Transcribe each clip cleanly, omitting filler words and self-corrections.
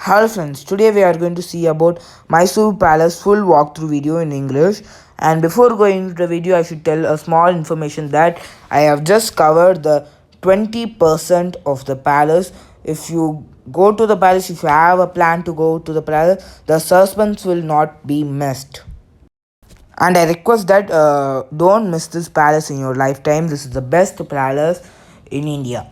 Hello friends, today we are going to see about Mysore Palace full walkthrough video in English. And before going to the video, I should tell a small information that I have just covered the 20% of the palace. If you go to the palace, if you have a plan to go to the palace, the suspense will not be missed. And I request that don't miss this palace in your lifetime. This is the best palace in India.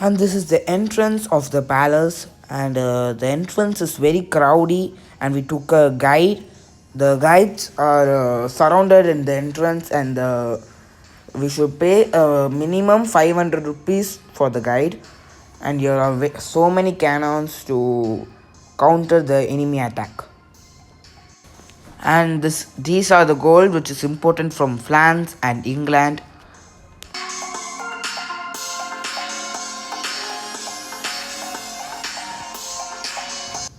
And this is the entrance of the palace, and the entrance is very crowdy, and we took a guide. The guides are surrounded in the entrance, and we should pay a minimum 500 rupees for the guide, and there are so many cannons to counter the enemy attack. And these are the gold which is important from France and England.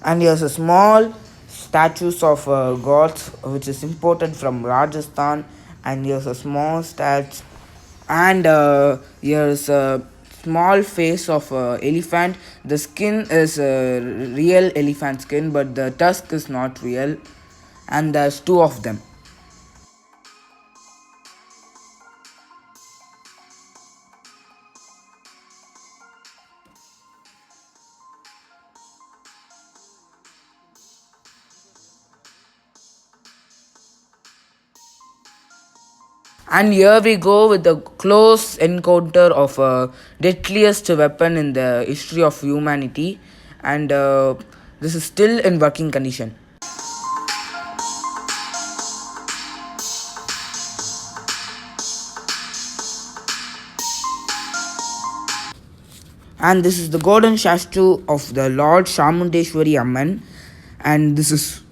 And here's a small statues of gods which is imported from Rajasthan, and here's a small statue, and here's a small face of elephant. The skin is real elephant skin, but the tusk is not real, and there's two of them. And here we go with the close encounter of a deadliest weapon in the history of humanity, and this is still in working condition. And this is the golden statue of the Lord Chamundeshwari Amman, and this is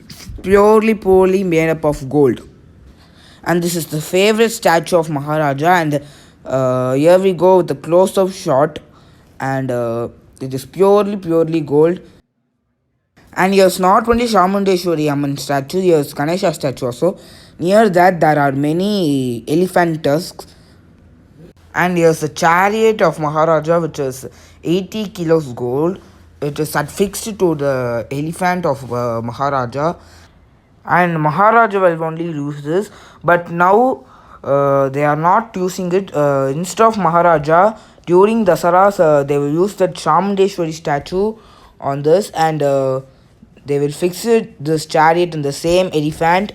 purely made up of gold. And this is the favorite statue of Maharaja, and here we go with the close-up shot, and it is purely gold. And here's not only Chamundeshwari Amman statue, here's Ganesha statue also. Near that there are many elephant tusks. And here's the chariot of Maharaja, which is 80 kilos gold. It is affixed to the elephant of Maharaja, and Maharaja will only use this. But now they are not using it. Instead of Maharaja, during Dasaras, they will use that Chamundeshwari statue on this, and they will fix this chariot in the same elephant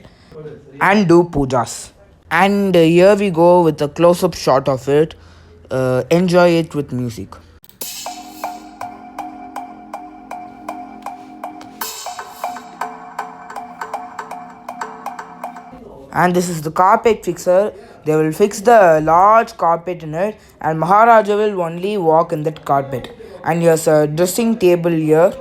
and do pujas. And here we go with a close-up shot of it. Enjoy it with music. And this is the carpet fixer. They will fix the large carpet in it, and Maharaja will only walk in that carpet. And here's a dressing table here.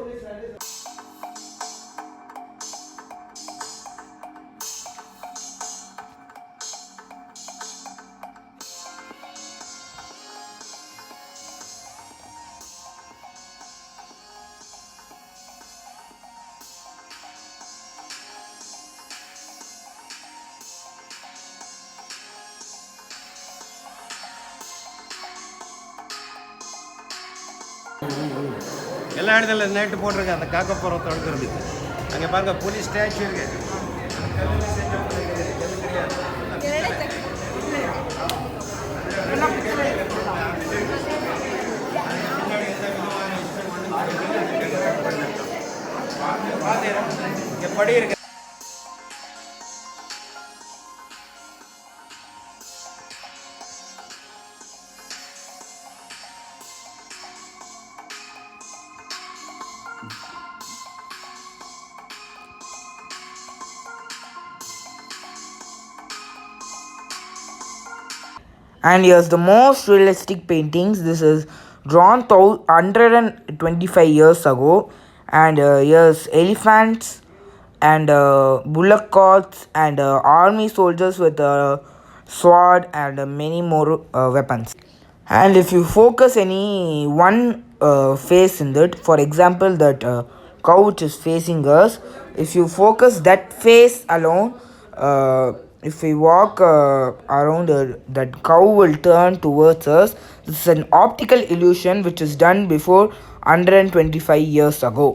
எல்லா இடத்துல night போட்டிருக்கேன் அந்த காக்கப்புறம் தொடங்குறதுக்கு. அங்கே பாருங்க police statue இருக்கு. இங்கே படி இருக்கு. And here's the most realistic paintings. This is drawn 125 years ago. And here's elephants and bullock carts and army soldiers with a sword and many more weapons. And if you focus any one face in it, for example that cow which is facing us, if you focus that face alone, if we walk around, that cow will turn towards us. This is an optical illusion which is done before 125 years ago.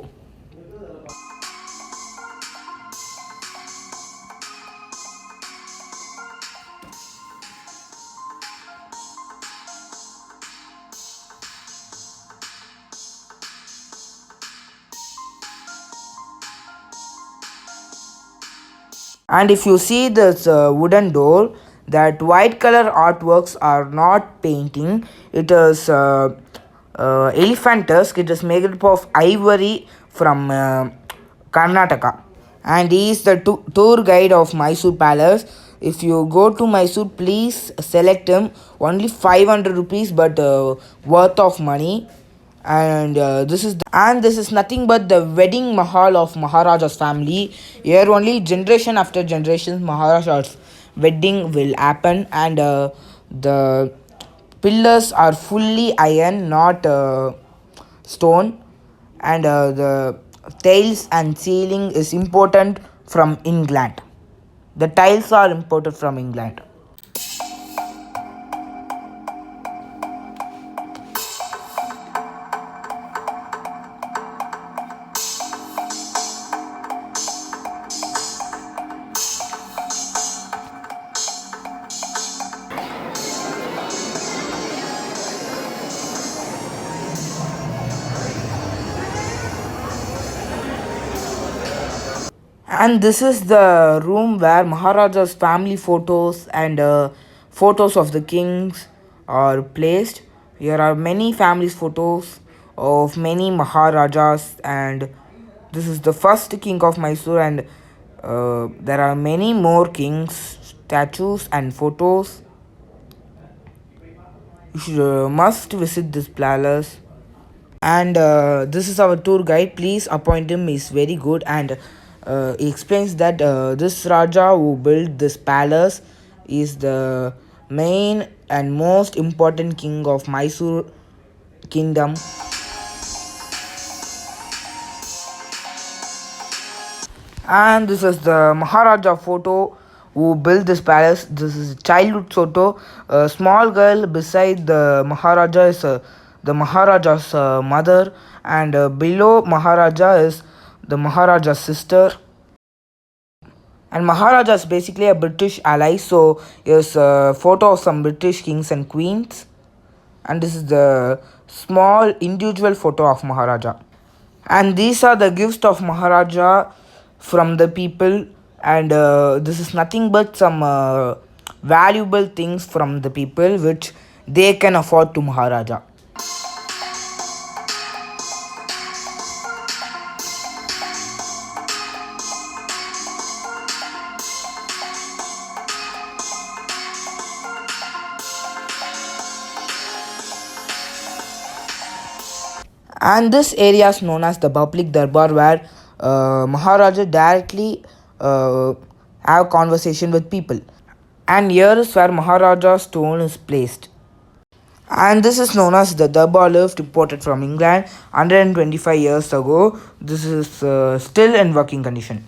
And if you see this wooden door, that white color artworks are not painting. It is elephant tusk. It is made up of ivory from Karnataka. And he is the tour guide of Mysore Palace. If you go to Mysore, please select him. Only 500 rupees, but worth of money. And this is nothing but the wedding mahal of Maharaja's family. Here only generation after generation Maharaja's wedding will happen, and the pillars are fully iron, not stone, and the tiles and ceiling is important from England. The tiles are imported from England. And this is the room where Maharaja's family photos and photos of the kings are placed. Here are many families photos of many Maharajas, and this is the first king of Mysore, and there are many more kings statues and photos. You should must visit this palace. And this is our tour guide. Please appoint him. He's very good, and he explains that this Raja who built this palace is the main and most important king of Mysore kingdom. And this is the Maharaja photo who built this palace. This is a childhood photo. A small girl beside the Maharaja is the Maharaja's mother, and below Maharaja is the Maharaja's sister. And Maharaja is basically a British ally, so here's a photo of some British kings and queens. And this is the small individual photo of Maharaja. And these are the gifts of Maharaja from the people, and this is nothing but some valuable things from the people which they can afford to Maharaja. And this area is known as the public darbar, where Maharaja directly have conversation with people. And here is where Maharaja's stone is placed. And this is known as the darbar lift, imported from England 125 years ago. This is still in working condition.